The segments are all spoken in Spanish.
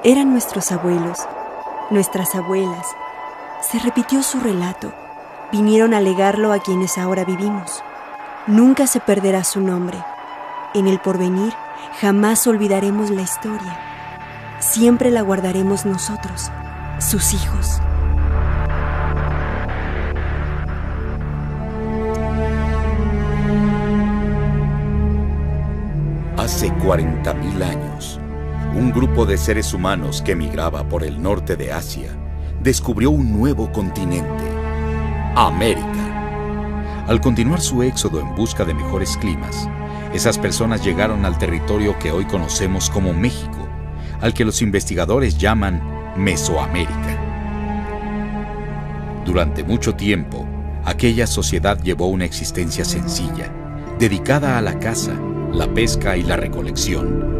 Eran nuestros abuelos, nuestras abuelas. Se repitió su relato. Vinieron a legarlo a quienes ahora vivimos. Nunca se perderá su nombre. En el porvenir jamás olvidaremos la historia. Siempre la guardaremos nosotros, sus hijos. Hace 40.000 años, un grupo de seres humanos que migraba por el norte de Asia descubrió un nuevo continente, América. Al continuar su éxodo en busca de mejores climas, esas personas llegaron al territorio que hoy conocemos como México, al que los investigadores llaman Mesoamérica. Durante mucho tiempo, aquella sociedad llevó una existencia sencilla, dedicada a la caza, la pesca y la recolección.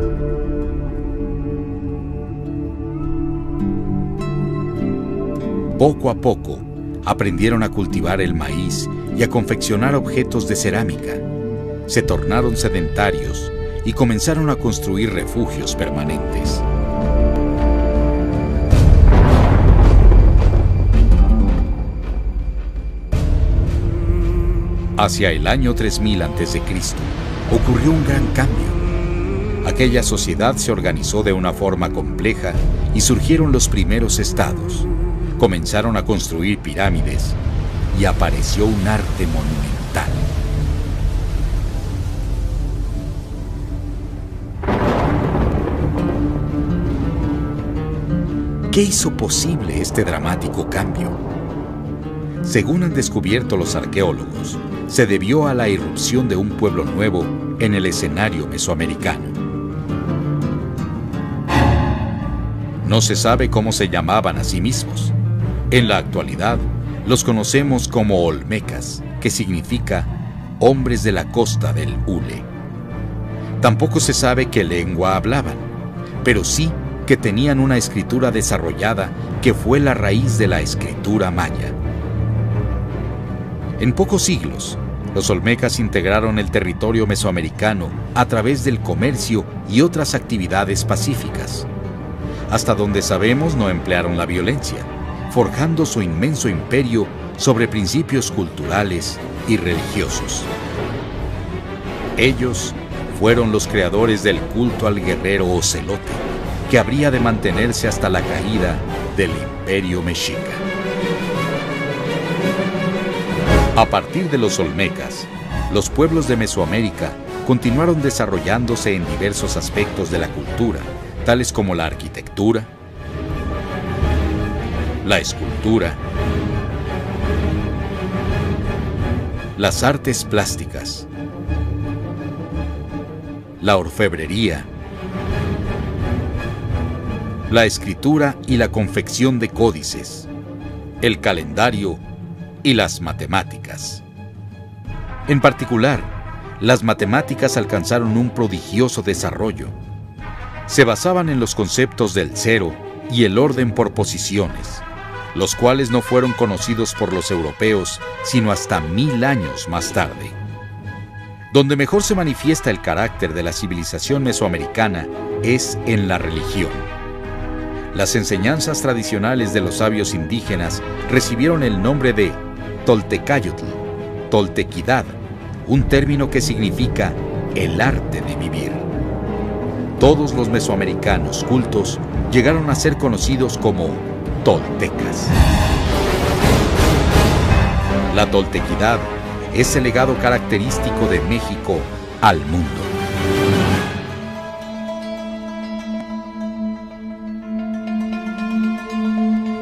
Poco a poco, aprendieron a cultivar el maíz y a confeccionar objetos de cerámica. Se tornaron sedentarios y comenzaron a construir refugios permanentes. Hacia el año 3000 a.C., ocurrió un gran cambio. Aquella sociedad se organizó de una forma compleja y surgieron los primeros estados. Comenzaron a construir pirámides y apareció un arte monumental. ¿Qué hizo posible este dramático cambio? Según han descubierto los arqueólogos, se debió a la irrupción de un pueblo nuevo en el escenario mesoamericano. No se sabe cómo se llamaban a sí mismos. En la actualidad, los conocemos como olmecas, que significa hombres de la costa del Hule. Tampoco se sabe qué lengua hablaban, pero sí que tenían una escritura desarrollada que fue la raíz de la escritura maya. En pocos siglos, los olmecas integraron el territorio mesoamericano a través del comercio y otras actividades pacíficas. Hasta donde sabemos, no emplearon la violencia, forjando su inmenso imperio sobre principios culturales y religiosos. Ellos fueron los creadores del culto al guerrero ocelote, que habría de mantenerse hasta la caída del Imperio Mexica. A partir de los olmecas, los pueblos de Mesoamérica continuaron desarrollándose en diversos aspectos de la cultura, tales como la arquitectura, la escultura, las artes plásticas, la orfebrería, la escritura y la confección de códices, el calendario y las matemáticas. En particular, las matemáticas alcanzaron un prodigioso desarrollo. Se basaban en los conceptos del cero y el orden por posiciones, los cuales no fueron conocidos por los europeos sino hasta 1000 años más tarde. Donde mejor se manifiesta el carácter de la civilización mesoamericana es en la religión. Las enseñanzas tradicionales de los sabios indígenas recibieron el nombre de Toltecayotl, toltequidad, un término que significa el arte de vivir. Todos los mesoamericanos cultos llegaron a ser conocidos como toltecas. La toltequidad es el legado característico de México al mundo.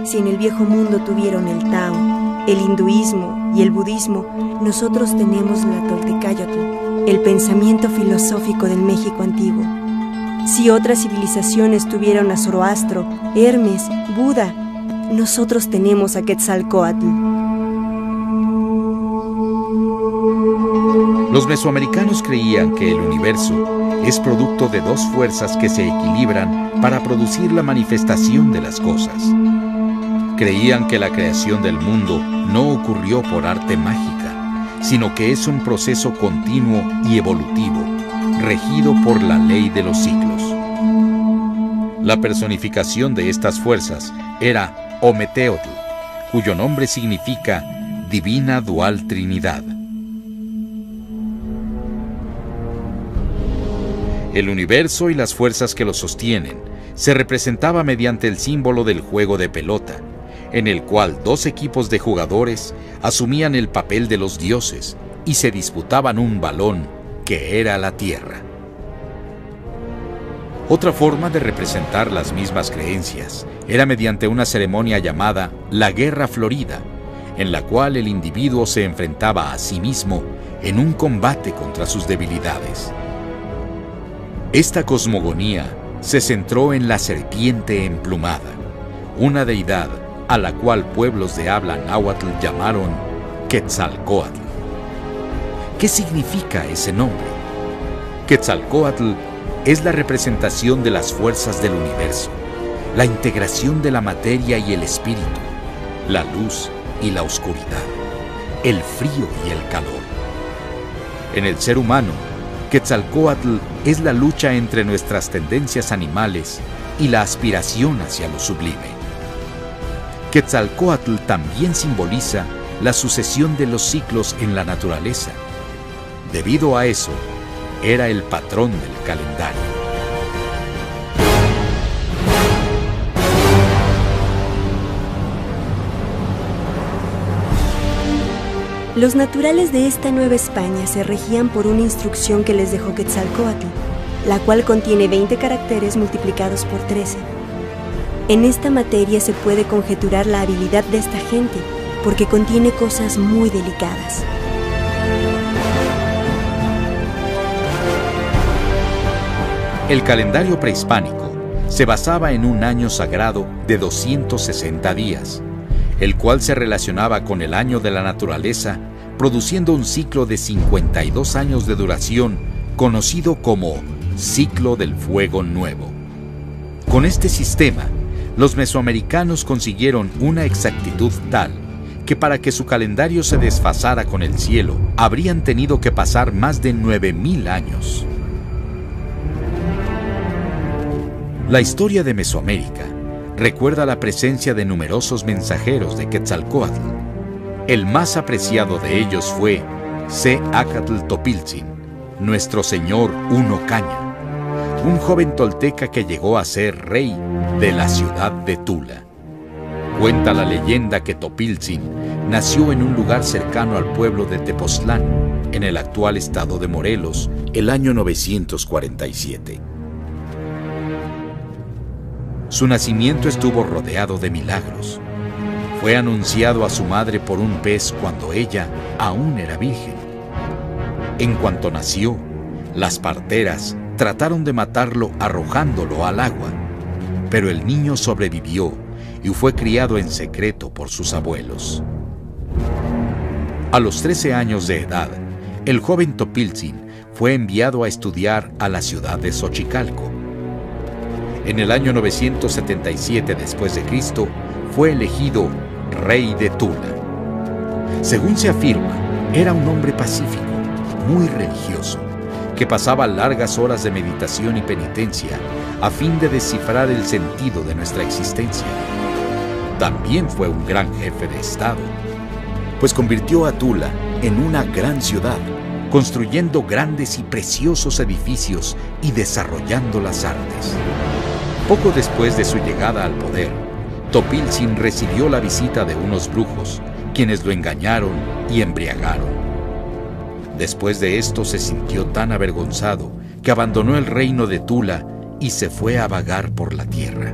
Si en el viejo mundo tuvieron el Tao, el hinduismo y el budismo, nosotros tenemos la Toltecayotl, el pensamiento filosófico del México antiguo. Si otras civilizaciones tuvieron a Zoroastro, Hermes, Buda, nosotros tenemos a Quetzalcóatl. Los mesoamericanos creían que el universo es producto de dos fuerzas que se equilibran para producir la manifestación de las cosas. Creían que la creación del mundo no ocurrió por arte mágica, sino que es un proceso continuo y evolutivo, regido por la ley de los ciclos. La personificación de estas fuerzas era Ometeotl, cuyo nombre significa Divina Dual Trinidad. El universo y las fuerzas que lo sostienen se representaba mediante el símbolo del juego de pelota, en el cual dos equipos de jugadores asumían el papel de los dioses y se disputaban un balón que era la tierra. Otra forma de representar las mismas creencias era mediante una ceremonia llamada la Guerra Florida, en la cual el individuo se enfrentaba a sí mismo en un combate contra sus debilidades. Esta cosmogonía se centró en la serpiente emplumada, una deidad a la cual pueblos de habla náhuatl llamaron Quetzalcóatl. ¿Qué significa ese nombre? Quetzalcóatl es la representación de las fuerzas del universo, la integración de la materia y el espíritu, la luz y la oscuridad, el frío y el calor. En el ser humano, Quetzalcóatl es la lucha entre nuestras tendencias animales y la aspiración hacia lo sublime. Quetzalcóatl también simboliza la sucesión de los ciclos en la naturaleza. Debido a eso, era el patrón del calendario. Los naturales de esta Nueva España se regían por una instrucción que les dejó Quetzalcóatl, la cual contiene 20 caracteres multiplicados por 13. En esta materia se puede conjeturar la habilidad de esta gente, porque contiene cosas muy delicadas. El calendario prehispánico se basaba en un año sagrado de 260 días, el cual se relacionaba con el año de la naturaleza, produciendo un ciclo de 52 años de duración, conocido como Ciclo del Fuego Nuevo. Con este sistema, los mesoamericanos consiguieron una exactitud tal que para que su calendario se desfasara con el cielo, habrían tenido que pasar más de 9000 años. La historia de Mesoamérica recuerda la presencia de numerosos mensajeros de Quetzalcóatl. El más apreciado de ellos fue Céacatl Topiltzin, nuestro señor Uno Caña, un joven tolteca que llegó a ser rey de la ciudad de Tula. Cuenta la leyenda que Topiltzin nació en un lugar cercano al pueblo de Tepoztlán, en el actual estado de Morelos, el año 947. Su nacimiento estuvo rodeado de milagros. Fue anunciado a su madre por un pez cuando ella aún era virgen. En cuanto nació, las parteras trataron de matarlo arrojándolo al agua, pero el niño sobrevivió y fue criado en secreto por sus abuelos. A los 13 años de edad, el joven Topiltzin fue enviado a estudiar a la ciudad de Xochicalco. En el año 977 después de Cristo, fue elegido rey de Tula. Según se afirma, era un hombre pacífico, muy religioso, que pasaba largas horas de meditación y penitencia a fin de descifrar el sentido de nuestra existencia. También fue un gran jefe de Estado, pues convirtió a Tula en una gran ciudad, construyendo grandes y preciosos edificios y desarrollando las artes. Poco después de su llegada al poder, Topiltzin recibió la visita de unos brujos, quienes lo engañaron y embriagaron. Después de esto se sintió tan avergonzado que abandonó el reino de Tula y se fue a vagar por la tierra.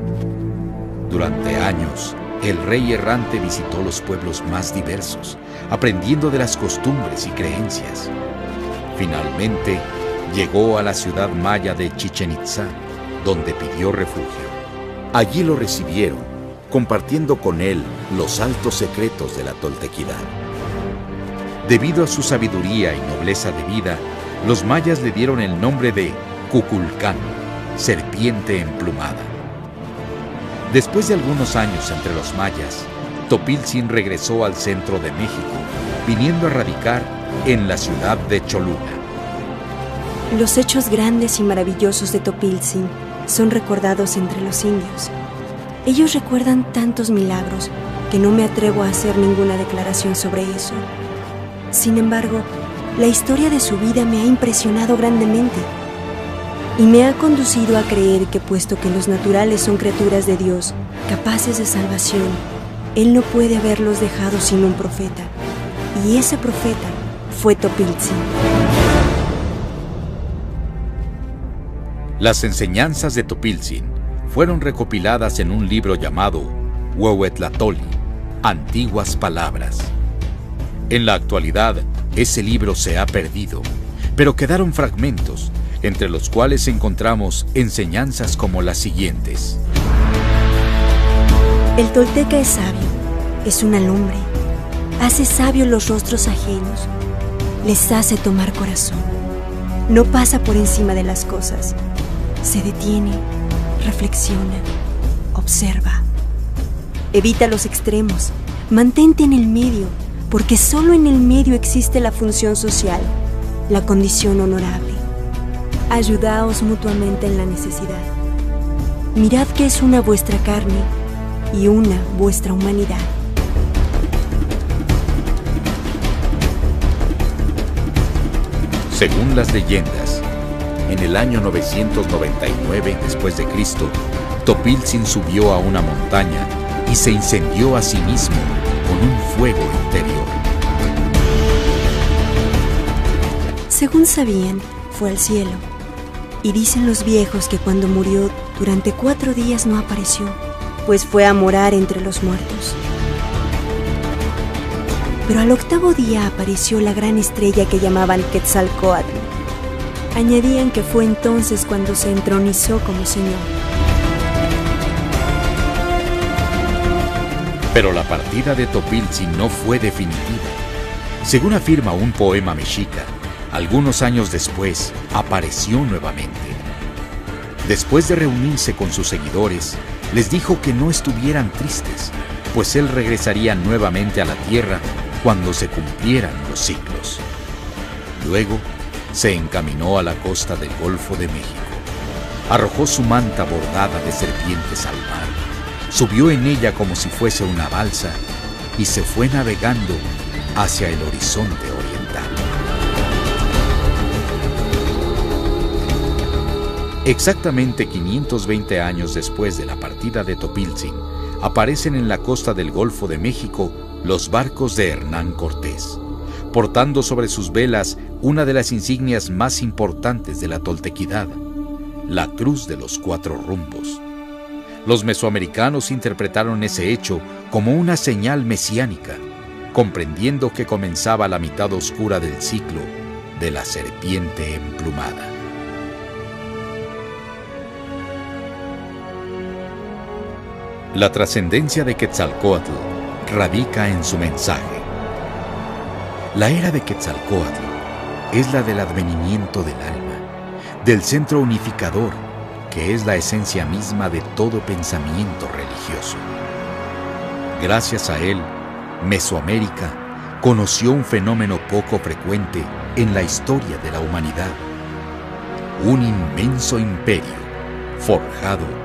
Durante años, el rey errante visitó los pueblos más diversos, aprendiendo de las costumbres y creencias. Finalmente, llegó a la ciudad maya de Chichén Itzá, donde pidió refugio. Allí lo recibieron, compartiendo con él los altos secretos de la toltequidad. Debido a su sabiduría y nobleza de vida, los mayas le dieron el nombre de Kukulcán, serpiente emplumada. Después de algunos años entre los mayas, Topiltzin regresó al centro de México, viniendo a radicar en la ciudad de Cholula. Los hechos grandes y maravillosos de Topiltzin son recordados entre los indios. Ellos recuerdan tantos milagros que no me atrevo a hacer ninguna declaración sobre eso. Sin embargo, la historia de su vida me ha impresionado grandemente y me ha conducido a creer que, puesto que los naturales son criaturas de Dios, capaces de salvación, Él no puede haberlos dejado sin un profeta, y ese profeta fue Topiltzin. Las enseñanzas de Topiltzin fueron recopiladas en un libro llamado Huehuetlatoli, Antiguas Palabras. En la actualidad, ese libro se ha perdido, pero quedaron fragmentos, entre los cuales encontramos enseñanzas como las siguientes. El tolteca es sabio, es una lumbre, hace sabios los rostros ajenos, les hace tomar corazón, no pasa por encima de las cosas, se detiene, reflexiona, observa. Evita los extremos, mantente en el medio, porque solo en el medio existe la función social, la condición honorable. Ayudaos mutuamente en la necesidad. Mirad que es una vuestra carne y una vuestra humanidad. Según las leyendas, en el año 999 después de Cristo, Topiltzin subió a una montaña y se incendió a sí mismo con un fuego interior. Según sabían, fue al cielo. Y dicen los viejos que cuando murió, durante 4 días no apareció, pues fue a morar entre los muertos. Pero al 8º día apareció la gran estrella que llamaban Quetzalcóatl. Añadían que fue entonces cuando se entronizó como señor. Pero la partida de Topiltzin no fue definitiva. Según afirma un poema mexica, algunos años después apareció nuevamente. Después de reunirse con sus seguidores, les dijo que no estuvieran tristes, pues él regresaría nuevamente a la tierra cuando se cumplieran los siglos. Luego, se encaminó a la costa del Golfo de México. Arrojó su manta bordada de serpientes al mar, subió en ella como si fuese una balsa y se fue navegando hacia el horizonte oriental. Exactamente 520 años después de la partida de Topiltzin, aparecen en la costa del Golfo de México los barcos de Hernán Cortés, portando sobre sus velas una de las insignias más importantes de la toltequidad, la Cruz de los 4 Rumbos. Los mesoamericanos interpretaron ese hecho como una señal mesiánica, comprendiendo que comenzaba la mitad oscura del ciclo de la serpiente emplumada. La trascendencia de Quetzalcóatl radica en su mensaje. La era de Quetzalcóatl es la del advenimiento del alma, del centro unificador, que es la esencia misma de todo pensamiento religioso. Gracias a él, Mesoamérica conoció un fenómeno poco frecuente en la historia de la humanidad: un inmenso imperio forjado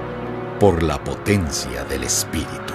por la potencia del espíritu.